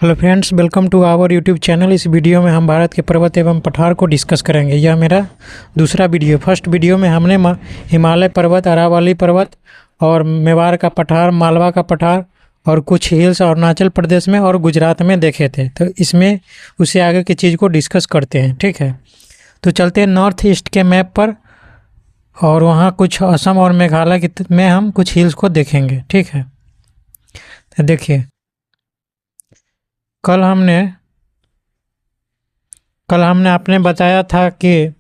Hello friends, welcome to our YouTube channel. इस video में हम भारत के पर्वत एवं पठार को डिस्कस करेंगे। यह मेरा दूसरा वीडियो। फर्स्ट वीडियो में हमने हिमालय पर्वत, अरावली पर्वत और मेवाड़ का पठार, मालवा का पठार और कुछ हिल्स अरुणाचल प्रदेश में और गुजरात में देखे थे। तो इसमें उससे आगे की चीज़ को डिस्कस करते हैं, ठीक है। तो चलते हैं नॉर्थ ईस्ट के मैप पर और वहाँ कुछ असम और मेघालय में हम कुछ हिल्स को देखेंगे, ठीक है। तो देखिए, कल हमने आपने बताया था कि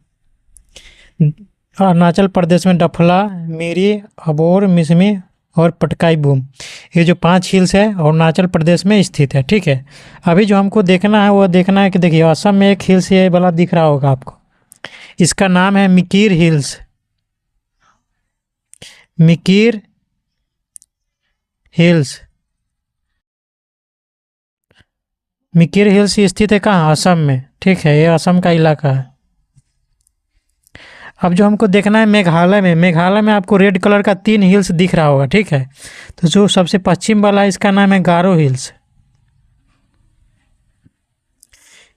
अरुणाचल प्रदेश में डफला, मिरी, अबोर, मिसमी और पटकाई बूम, ये जो 5 हिल्स है अरुणाचल प्रदेश में स्थित है, ठीक है। अभी जो हमको देखना है वो देखना है कि देखिए, असम में एक हिल्स ये वाला दिख रहा होगा आपको, इसका नाम है Mikir hills. Mikir hills Mikir hills स्थित है कहाँ? असम में, ठीक है। ये असम का इलाका है। अब जो हमको देखना है मेघालय में आपको रेड कलर का 3 हिल्स दिख रहा होगा, ठीक है। तो जो सबसे पश्चिम वाला है इसका नाम है गारो हिल्स।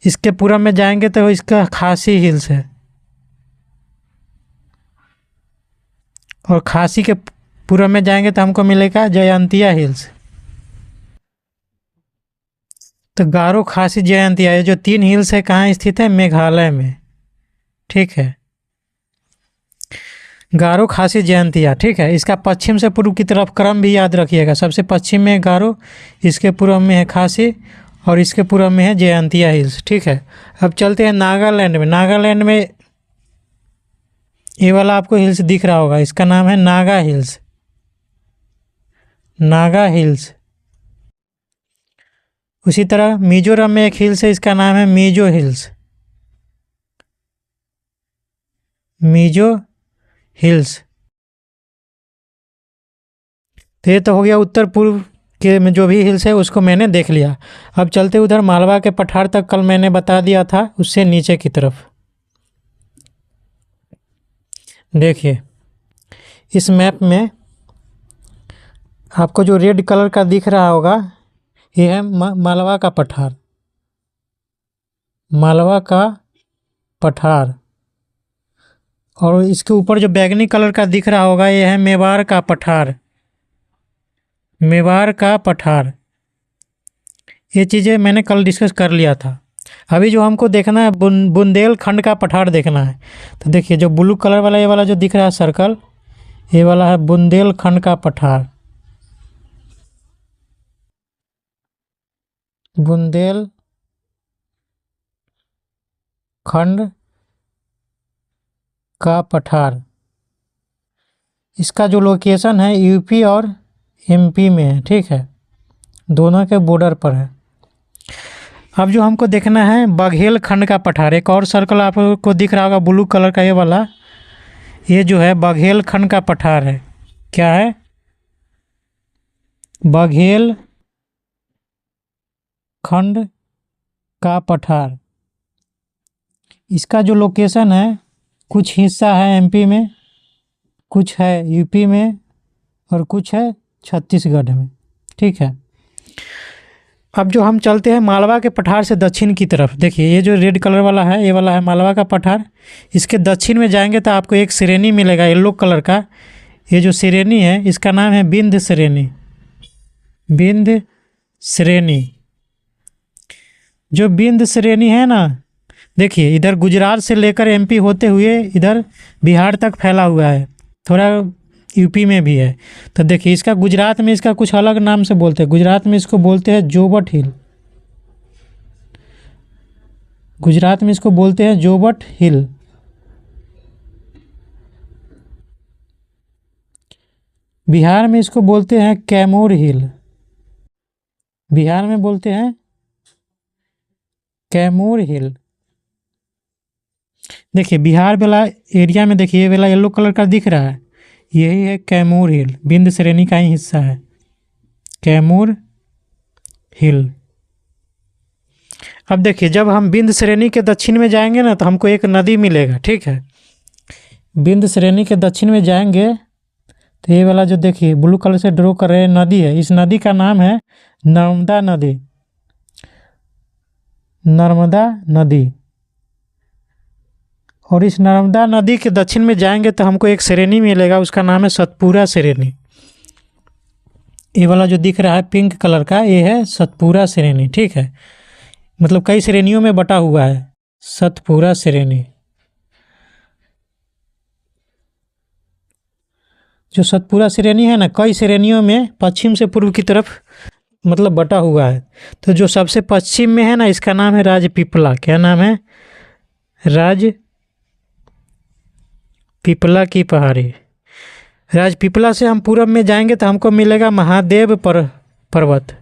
इसके पूरब में जाएंगे तो इसका खासी हिल्स है, और खासी के पूरब में जाएंगे तो हमको मिलेगा जयंतिया हिल्स। तो गारो, खासी, जयंतिया, ये जो 3 हिल्स है कहाँ स्थित है? मेघालय में, ठीक है। गारो, खासी, जयंतिया, ठीक है। इसका पश्चिम से पूर्व की तरफ क्रम भी याद रखिएगा। सबसे पश्चिम में गारो, इसके पूर्व में है खासी और इसके पूर्व में है जयंतिया हिल्स, ठीक है। अब चलते हैं नागालैंड में। नागालैंड में ये वाला आपको हिल्स दिख रहा होगा, इसका नाम है नागा हिल्स। नागा हिल्स। उसी तरह मिजोरम में एक हिल्स है, इसका नाम है मिजो हिल्स। मिजो हिल्स। तो ये तो हो गया उत्तर पूर्व के में जो भी हिल्स है उसको मैंने देख लिया। अब चलते उधर मालवा के पठार तक, कल मैंने बता दिया था, उससे नीचे की तरफ देखिए। इस मैप में आपको जो रेड कलर का दिख रहा होगा ये है मालवा का पठार। मालवा का पठार। और इसके ऊपर जो बैगनी कलर का दिख रहा होगा ये है मेवाड़ का पठार। मेवाड़ का पठार। ये चीज़ें मैंने कल डिस्कस कर लिया था। अभी जो हमको देखना है बुंदेलखंड का पठार देखना है। तो देखिए, जो ब्लू कलर वाला ये वाला जो दिख रहा है सर्कल, ये वाला है बुंदेलखंड का पठार। बुंदेलखंड का पठार। इसका जो लोकेशन है यूपी और एमपी में है, ठीक है। दोनों के बॉर्डर पर है। अब जो हमको देखना है बघेलखंड का पठार। एक और सर्कल आपको दिख रहा होगा ब्लू कलर का, ये वाला, ये जो है बघेलखंड का पठार है। क्या है? बघेलखंड का पठार। इसका जो लोकेशन है, कुछ हिस्सा है एमपी में, कुछ है यूपी में और कुछ है छत्तीसगढ़ में, ठीक है। अब जो हम चलते हैं मालवा के पठार से दक्षिण की तरफ, देखिए ये जो रेड कलर वाला है ये वाला है मालवा का पठार। इसके दक्षिण में जाएंगे तो आपको एक श्रेणी मिलेगा येलो कलर का। ये जो श्रेणी है इसका नाम है विंध्य श्रेणी। विंध्य श्रेणी। जो विंध्य श्रेणी है ना, देखिए इधर गुजरात से लेकर एमपी होते हुए इधर बिहार तक फैला हुआ है, थोड़ा यूपी में भी है। तो देखिए, इसका गुजरात में इसका कुछ अलग नाम से बोलते हैं। गुजरात में इसको बोलते हैं जोबट हिल। गुजरात में इसको बोलते हैं जोबट हिल। बिहार में इसको बोलते हैं कैमूर हिल। बिहार में बोलते हैं कैमूर हिल। देखिए बिहार वाला एरिया में, देखिए ये वाला येलो कलर का दिख रहा है, यही है कैमूर हिल। विंध्य श्रेणी का ही हिस्सा है कैमूर हिल। अब देखिए, जब हम विंध्य श्रेणी के दक्षिण में जाएंगे ना तो हमको एक नदी मिलेगा, ठीक है। विंध्य श्रेणी के दक्षिण में जाएंगे तो ये वाला जो देखिए ब्लू कलर से ड्रॉ कर रहे हैं नदी है, इस नदी का नाम है नर्मदा नदी। नर्मदा नदी। और इस नर्मदा नदी के दक्षिण में जाएंगे तो हमको एक श्रेणी मिलेगा, उसका नाम है सतपुरा श्रेणी। ये वाला जो दिख रहा है पिंक कलर का, ये है सतपुरा श्रेणी, ठीक है। मतलब कई श्रेणियों में बटा हुआ है सतपुरा श्रेणी। जो सतपुरा श्रेणी है ना, कई श्रेणियों में पश्चिम से पूर्व की तरफ मतलब बटा हुआ है। तो जो सबसे पश्चिम में है ना, इसका नाम है राजपीपला। क्या नाम है? राजपीपला की पहाड़ी। राजपीपला से हम पूरब में जाएंगे तो हमको मिलेगा महादेव पर्वत,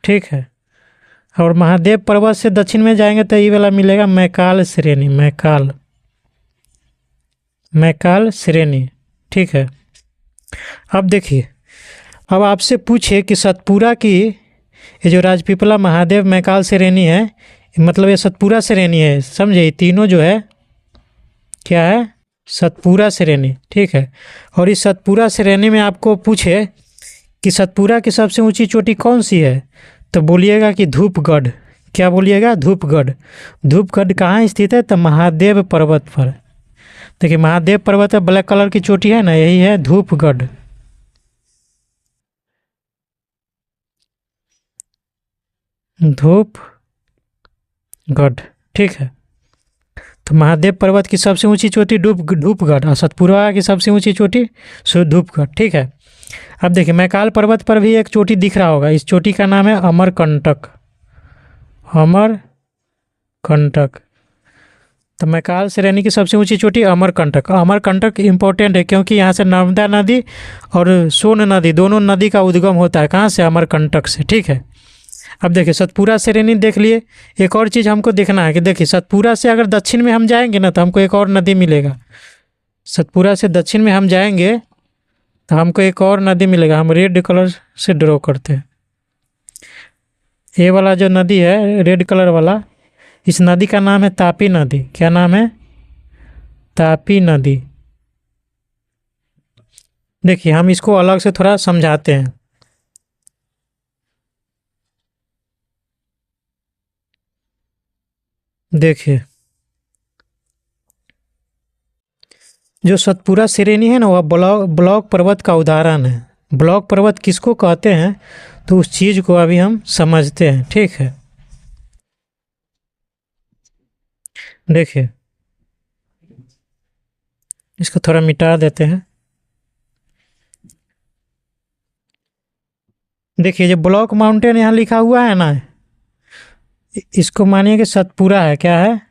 ठीक है। और महादेव पर्वत से दक्षिण में जाएंगे तो ये वाला मिलेगा मैकाल श्रेणी, मैकाल श्रेणी, ठीक है। अब देखिए, अब आपसे पूछे कि सतपुरा की ये जो राजपीपला, महादेव, मैकाल श्रेणी है, मतलब ये सतपुरा श्रेणी है, समझे। तीनों जो है क्या है? सतपुरा श्रेणी, ठीक है। और इस सतपुरा श्रेणी में आपको पूछे कि सतपुरा की सबसे ऊंची चोटी कौन सी है, तो बोलिएगा कि धूपगढ़। क्या बोलिएगा? धूपगढ़। धूपगढ़ कहाँ स्थित है? तो महादेव पर्वत पर। देखिए महादेव पर्वत है, ब्लैक कलर की चोटी है ना, यही है धूपगढ़। धूपगढ़, ठीक है। तो महादेव पर्वत की सबसे ऊंची चोटी धूपगढ़, और सतपुरा की सबसे ऊंची चोटी धूपगढ़, ठीक है। अब देखिए मैकाल पर्वत पर भी एक चोटी दिख रहा होगा, इस चोटी का नाम है अमरकंटक, अमरकंटक। तो मैकाल श्रेणी की सबसे ऊंची चोटी अमरकंटक। अमरकंटक इम्पोर्टेंट है क्योंकि यहाँ से नर्मदा नदी और सोन नदी, दोनों नदी का उद्गम होता है। कहाँ से? अमरकंटक से, ठीक है। अब देखिए सतपुरा श्रेणी देख लिए। एक और चीज़ हमको देखना है कि देखिए सतपुरा से अगर दक्षिण में हम जाएंगे ना तो हमको एक और नदी मिलेगा। सतपुरा से दक्षिण में हम जाएंगे तो हमको एक और नदी मिलेगा। हम रेड कलर से ड्रॉ करते हैं। ये वाला जो नदी है रेड कलर वाला, इस नदी का नाम है तापी नदी। क्या नाम है? तापी नदी। देखिए हम इसको अलग से थोड़ा समझाते हैं। देखिए जो सतपुरा श्रेणी है ना, वह ब्लॉक पर्वत का उदाहरण है। ब्लॉक पर्वत किसको कहते हैं तो उस चीज़ को अभी हम समझते हैं, ठीक है। देखिए इसको थोड़ा मिटा देते हैं। देखिए जो ब्लॉक माउंटेन यहाँ लिखा हुआ है ना, इसको मानिए कि सतपुरा है। क्या है?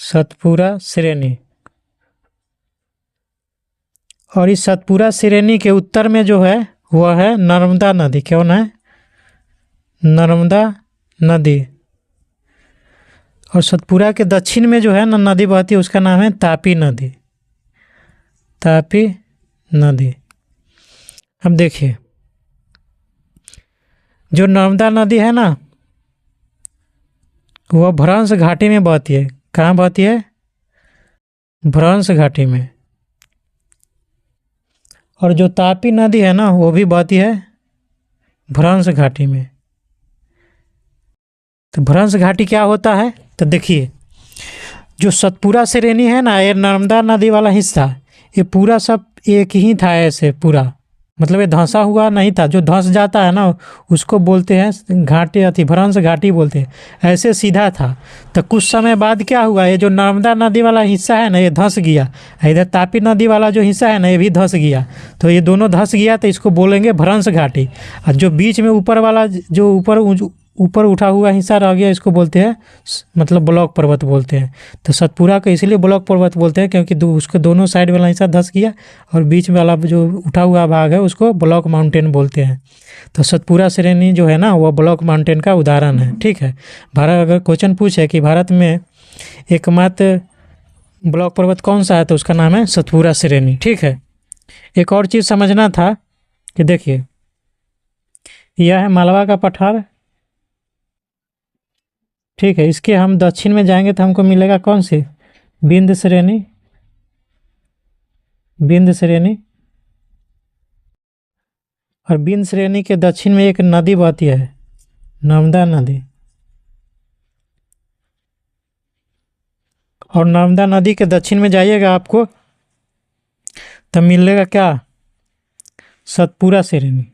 सतपुरा श्रेणी। और इस सतपुरा श्रेणी के उत्तर में जो है वह है नर्मदा नदी। कौन है? नर्मदा नदी। और सतपुरा के दक्षिण में जो है ना नदी बहती है, उसका नाम है तापी नदी, तापी नदी। अब देखिए जो नर्मदा नदी है ना, वह भ्रंश घाटी में बहती है। कहाँ बहती है? भ्रंश घाटी में। और जो तापी नदी है ना, वो भी बहती है भ्रंश घाटी में। तो भ्रंश घाटी क्या होता है? तो देखिए जो सतपुरा श्रेणी है ना, ये नर्मदा नदी वाला हिस्सा, ये पूरा सब एक ही था ऐसे पूरा, मतलब ये धंसा हुआ नहीं था। जो धंस जाता है ना उसको बोलते हैं घाटी, अति भ्रंश घाटी बोलते हैं। ऐसे सीधा था। तो कुछ समय बाद क्या हुआ, ये जो नर्मदा नदी वाला हिस्सा है ना, ये धंस गया। इधर तापी नदी वाला जो हिस्सा है ना, ये भी धंस गया। तो ये दोनों धंस गया तो इसको बोलेंगे भ्रंश घाटी। और जो बीच में ऊपर वाला जो ऊपर उठा हुआ हिस्सा रह गया, इसको बोलते हैं मतलब ब्लॉक पर्वत बोलते हैं। तो सतपुरा को इसलिए ब्लॉक पर्वत बोलते हैं क्योंकि उसके दोनों साइड वाला हिस्सा धंस गया और बीच में वाला जो उठा हुआ भाग है उसको ब्लॉक माउंटेन बोलते हैं। तो सतपुरा श्रेणी जो है ना, वह ब्लॉक माउंटेन का उदाहरण है, ठीक है। भारत अगर क्वेश्चन पूछे कि भारत में एकमात्र ब्लॉक पर्वत कौन सा है, तो उसका नाम है सतपुरा श्रेणी, ठीक है। एक और चीज़ समझना था कि देखिए यह है मालवा का पठार, ठीक है। इसके हम दक्षिण में जाएंगे तो हमको मिलेगा कौन सी? विंध्य श्रेणी, विंध्य श्रेणी, और विंध्य श्रेणी के दक्षिण में एक नदी बहती है, नर्मदा नदी। और नर्मदा नदी के दक्षिण में जाइएगा आपको तब मिलेगा क्या, सतपुरा श्रेणी,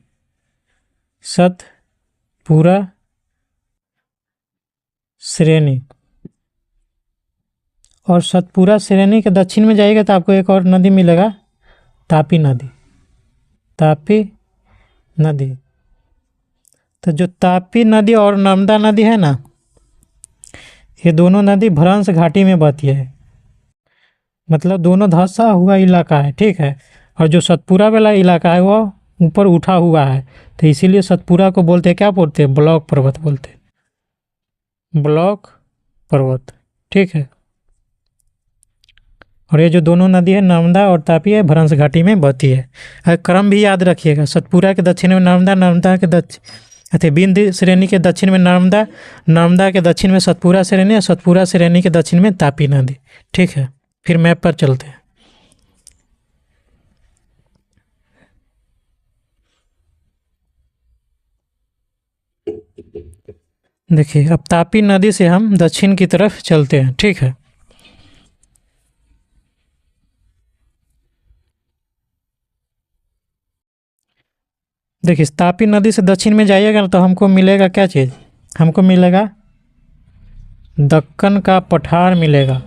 सतपुरा श्रेणी। और सतपुरा श्रेणी के दक्षिण में जाइएगा तो आपको एक और नदी मिलेगा, तापी नदी, तापी नदी। तो जो तापी नदी और नर्मदा नदी है ना, ये दोनों नदी भ्रंश घाटी में बहती है, मतलब दोनों धंसा हुआ इलाका है, ठीक है। और जो सतपुरा वाला इलाका है वो ऊपर उठा हुआ है, तो इसीलिए सतपुरा को बोलते हैं, क्या बोलते हैं, ब्लॉक पर्वत बोलते हैं, ब्लॉक पर्वत, ठीक है। और ये जो दोनों नदी है नर्मदा और तापी है, भ्रंश घाटी में बहती है। क्रम भी याद रखिएगा, सतपुरा के दक्षिण में नर्मदा, नर्मदा के विंध्य श्रेणी के दक्षिण में नर्मदा, नर्मदा के दक्षिण में सतपुरा श्रेणी, और सतपुरा श्रेणी के दक्षिण में तापी नदी, ठीक है। फिर मैप पर चलते हैं। देखिए अब तापी नदी से हम दक्षिण की तरफ चलते हैं, ठीक है। देखिए तापी नदी से दक्षिण में जाइएगा तो हमको मिलेगा क्या चीज़, हमको मिलेगा दक्कन का पठार मिलेगा,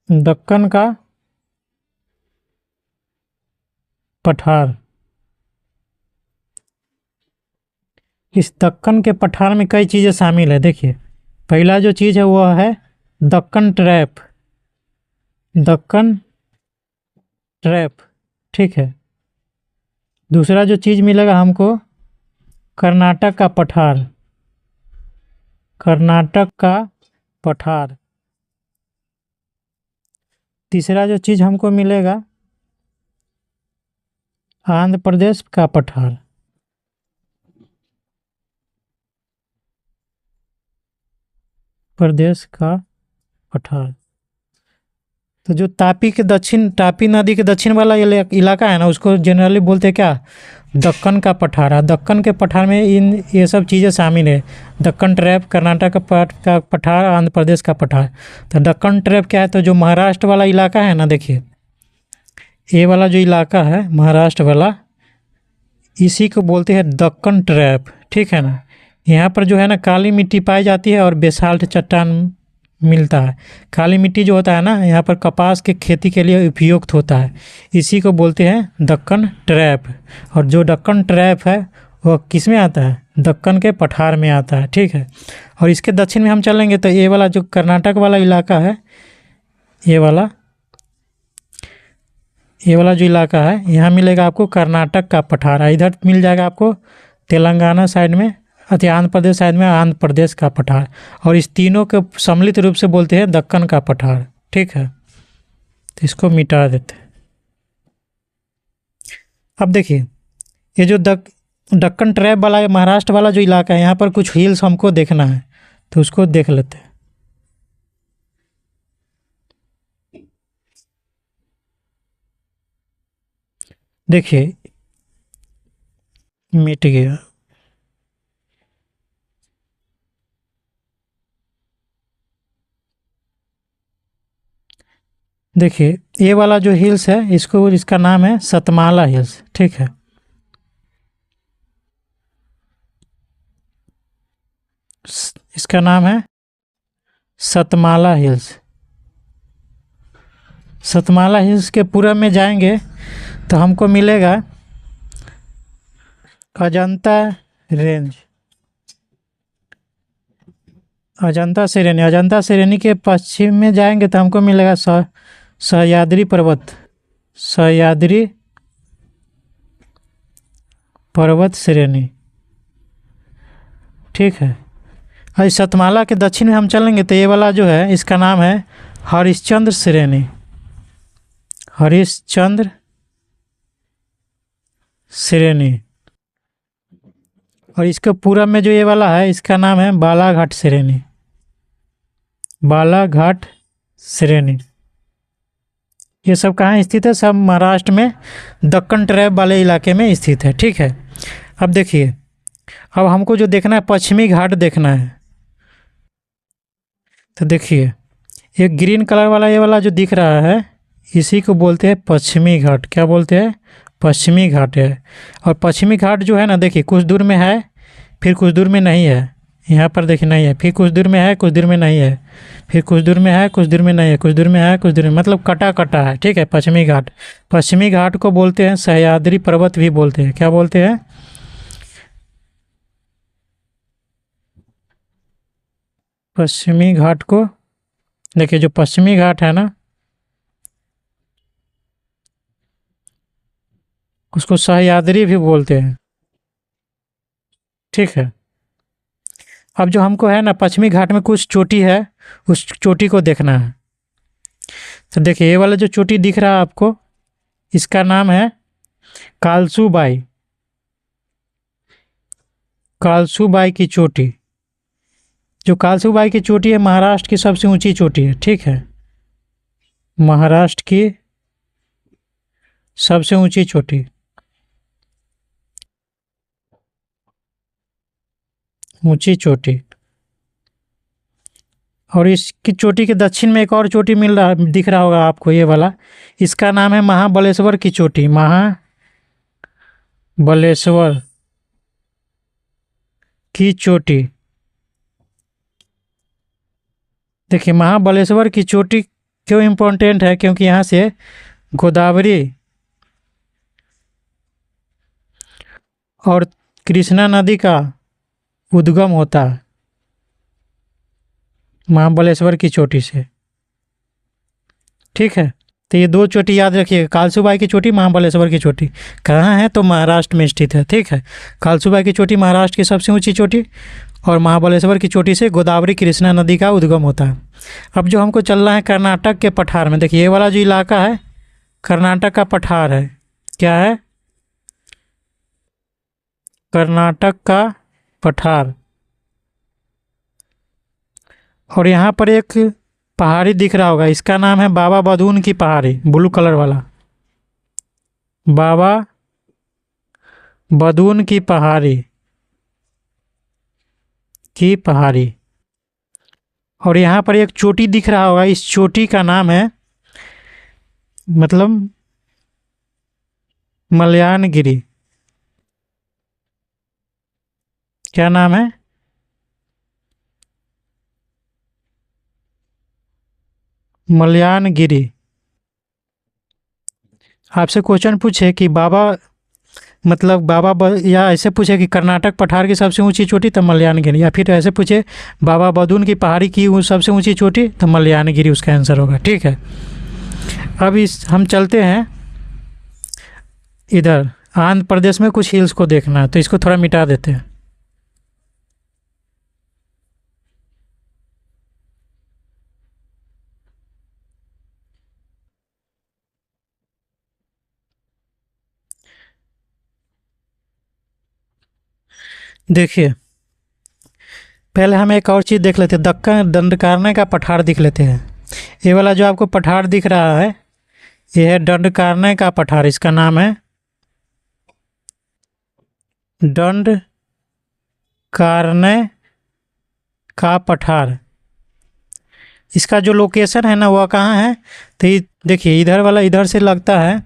दक्कन का पठार। इस दक्कन के पठार में कई चीज़ें शामिल है। देखिए पहला जो चीज़ है वो है दक्कन ट्रैप, दक्कन ट्रैप, ठीक है। दूसरा जो चीज़ मिलेगा हमको कर्नाटक का पठार, कर्नाटक का पठार। तीसरा जो चीज़ हमको मिलेगा आंध्र प्रदेश का पठार, प्रदेश का पठार। तो जो तापी के दक्षिण, तापी नदी के दक्षिण वाला इलाका है ना, उसको जनरली बोलते हैं क्या, दक्कन का पठार। है दक्कन के पठार में ये सब चीज़ें शामिल है, दक्कन ट्रैप, कर्नाटक का पठार, आंध्र प्रदेश का पठार। तो दक्कन ट्रैप क्या है, तो जो महाराष्ट्र वाला इलाका है ना, देखिए ये वाला जो इलाका है महाराष्ट्र वाला, इसी को बोलते हैं दक्कन ट्रैप, ठीक है ना। यहाँ पर जो है ना काली मिट्टी पाई जाती है और बेसाल्ट चट्टान मिलता है। काली मिट्टी जो होता है ना, यहाँ पर कपास के खेती के लिए उपयुक्त होता है, इसी को बोलते हैं दक्कन ट्रैप। और जो दक्कन ट्रैप है वो किस में आता है, दक्कन के पठार में आता है, ठीक है। और इसके दक्षिण में हम चलेंगे तो ये वाला जो कर्नाटक वाला इलाका है, ये वाला जो इलाका है, यहाँ मिलेगा आपको कर्नाटक का पठार। इधर मिल जाएगा आपको तेलंगाना साइड में, आंध्र प्रदेश साइड में आंध्र प्रदेश का पठार। और इस तीनों के सम्मिलित रूप से बोलते हैं दक्कन का पठार, ठीक है। तो इसको मिटा देते हैं। अब देखिए ये जो दक्कन ट्रैप वाला महाराष्ट्र वाला जो इलाका है, यहाँ पर कुछ हिल्स हमको देखना है, तो उसको देख लेते हैं। देखिए मिट गया। देखिए ये वाला जो हिल्स है, इसका नाम है सतमाला हिल्स, ठीक है। इसका नाम है सतमाला हिल्स। सतमाला हिल्स के पूरब में जाएंगे तो हमको मिलेगा अजंता रेंज, अजंता श्रेणी। अजंता श्रेणी के पश्चिम में जाएंगे तो हमको मिलेगा सह्याद्री पर्वत, सह्याद्री पर्वत श्रेणी, ठीक है। और सतमाला के दक्षिण में हम चलेंगे तो ये वाला जो है इसका नाम है हरिश्चंद्र श्रेणी, हरिश्चंद्र श्रेणी। और इसके पूरब में जो ये वाला है इसका नाम है बालाघाट श्रेणी, बालाघाट श्रेणी, ये सब कहाँ स्थित है? सब महाराष्ट्र में दक्कन ट्रैप वाले इलाके में स्थित है। ठीक है, अब देखिए, अब हमको जो देखना है पश्चिमी घाट देखना है। तो देखिए, एक ग्रीन कलर वाला ये वाला जो दिख रहा है, इसी को बोलते हैं पश्चिमी घाट। क्या बोलते हैं? पश्चिमी घाट है। और पश्चिमी घाट जो है ना, देखिए कुछ दूर में है, फिर कुछ दूर में नहीं है। यहाँ पर देखिए नहीं है, फिर कुछ दूर में है, कुछ दूर में नहीं है, फिर कुछ दूर में है, कुछ दूर में नहीं है, कुछ दूर में है, कुछ दूर में, मतलब कटा कटा है। ठीक है, पश्चिमी घाट। पश्चिमी घाट को बोलते हैं सह्याद्री पर्वत भी बोलते हैं। क्या बोलते हैं? पश्चिमी घाट को, देखिए जो पश्चिमी घाट है ना, उसको सह्याद्री भी बोलते हैं। ठीक है, अब जो हमको है ना पश्चिमी घाट में कुछ चोटी है, उस चोटी को देखना है। तो देखिए, ये वाला जो चोटी दिख रहा है आपको, इसका नाम है कालसूबाई। कालसूबाई की चोटी, जो कालसूबाई की चोटी है महाराष्ट्र की सबसे ऊंची चोटी है। ठीक है, महाराष्ट्र की सबसे ऊंची चोटी, ऊंची चोटी। और इसकी चोटी के दक्षिण में एक और चोटी मिल रहा दिख रहा होगा आपको, ये वाला, इसका नाम है महाबलेश्वर की चोटी। महाबलेश्वर की चोटी। देखिए, महाबलेश्वर की चोटी क्यों इम्पोर्टेंट है? क्योंकि यहाँ से गोदावरी और कृष्णा नदी का उद्गम होता है महाबलेश्वर की चोटी से। ठीक है, तो ये दो चोटी याद रखिएगा, कालसूबाई की चोटी, महाबलेश्वर की चोटी। कहाँ है? तो महाराष्ट्र में स्थित है। ठीक है, कालसूबाई की चोटी महाराष्ट्र की सबसे ऊंची चोटी, और महाबलेश्वर की चोटी से गोदावरी कृष्णा नदी का उद्गम होता है। अब जो हमको चलना है कर्नाटक के पठार में। देखिए, ये वाला जो इलाका है कर्नाटक का पठार है। क्या है? कर्नाटक का पठार। और यहाँ पर एक पहाड़ी दिख रहा होगा, इसका नाम है बाबा बदून की पहाड़ी, ब्लू कलर वाला, बाबा बदून की पहाड़ी, की पहाड़ी। और यहाँ पर एक चोटी दिख रहा होगा, इस चोटी का नाम है मतलब मलयानगिरी। क्या नाम है? मलयानगिरी। आपसे क्वेश्चन पूछे कि या ऐसे पूछे कि कर्नाटक पठार की सबसे ऊंची चोटी, तो मलयानगिरी, या फिर ऐसे पूछे बाबा बदून की पहाड़ी की सबसे ऊंची चोटी, तो मलयानगिरी उसका आंसर होगा। ठीक है, अब हम चलते हैं इधर आंध्र प्रदेश में कुछ हिल्स को देखना है, तो इसको थोड़ा मिटा देते हैं। देखिए, पहले हम एक और चीज़ देख लेते हैं, दक्कन दंडकारण्य का पठार देख लेते हैं। ये वाला जो आपको पठार दिख रहा है, ये है दंडकारण्य का पठार। इसका नाम है दंडकारण्य का पठार। इसका जो लोकेशन है ना, वह कहाँ है? तो देखिए, इधर वाला इधर से लगता है,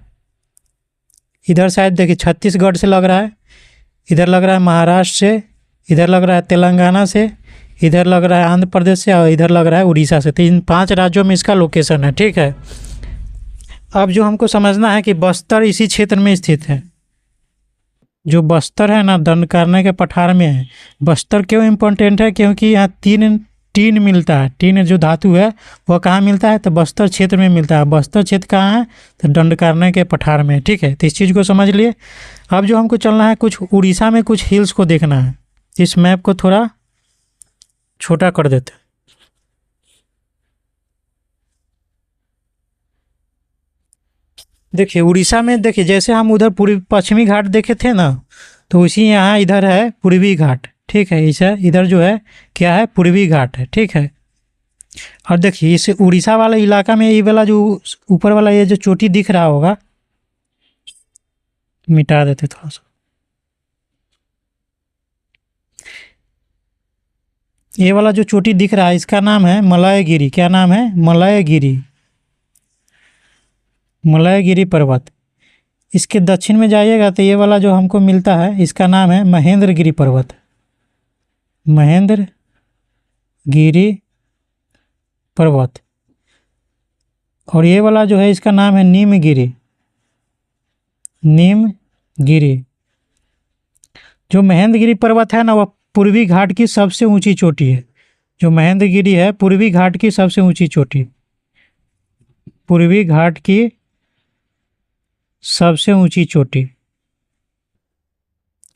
इधर शायद देखिए छत्तीसगढ़ से लग रहा है, इधर लग रहा है महाराष्ट्र से, इधर लग रहा है तेलंगाना से, इधर लग रहा है आंध्र प्रदेश से, और इधर लग रहा है उड़ीसा से। तो इन 5 राज्यों में इसका लोकेशन है। ठीक है, अब जो हमको समझना है कि बस्तर इसी क्षेत्र में स्थित है। जो बस्तर है ना, दंडकारण्य के पठार में है। बस्तर क्यों इम्पोर्टेंट है? क्योंकि यहाँ टीन मिलता है। टीन जो धातु है वह कहाँ मिलता है? तो बस्तर क्षेत्र में मिलता है। बस्तर क्षेत्र कहाँ है? तो दंडकारण्य के पठार में। ठीक है, तो इस चीज़ को समझ लिए। अब जो हमको चलना है, कुछ उड़ीसा में कुछ हिल्स को देखना है। इस मैप को थोड़ा छोटा कर देते हैं। देखिए, उड़ीसा में देखिए, जैसे हम उधर पूर्वी पश्चिमी घाट देखे थे ना, तो उसी यहाँ इधर है पूर्वी घाट। ठीक है, इधर जो है क्या है? पूर्वी घाट है। ठीक है, और देखिए इस उड़ीसा वाले इलाका में ये वाला जो ऊपर वाला ये जो चोटी दिख रहा होगा, मिटा देते थोड़ा सा। ये वाला जो चोटी दिख रहा है इसका नाम है मलयगिरी। क्या नाम है? मलयगिरी। मलयगिरी पर्वत। इसके दक्षिण में जाइएगा तो ये वाला जो हमको मिलता है इसका नाम है महेंद्रगिरी पर्वत। महेंद्रगिरी पर्वत। और ये वाला जो है इसका नाम है नीमगिरी। नीमगिरी। जो महेंद्रगिरी पर्वत है ना वह पूर्वी घाट की सबसे ऊंची चोटी है। जो महेंद्रगिरी है पूर्वी घाट की सबसे ऊंची चोटी। पूर्वी घाट की सबसे ऊंची चोटी।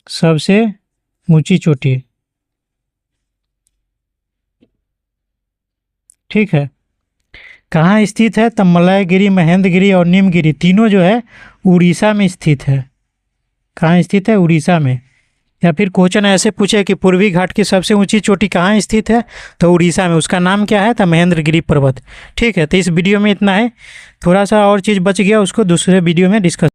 सबसे ऊंची चोटी। ठीक है। कहाँ स्थित है? तब मलयगिरी, महेंद्रगिरी और नीमगिरी तीनों जो है उड़ीसा में स्थित है। कहाँ स्थित है? उड़ीसा में। या फिर क्वेश्चन ऐसे पूछे कि पूर्वी घाट की सबसे ऊंची चोटी कहाँ स्थित है, तो उड़ीसा में। उसका नाम क्या है? तो महेंद्रगिरी पर्वत। ठीक है, तो इस वीडियो में इतना है। थोड़ा सा और चीज़ बच गया, उसको दूसरे वीडियो में डिस्कस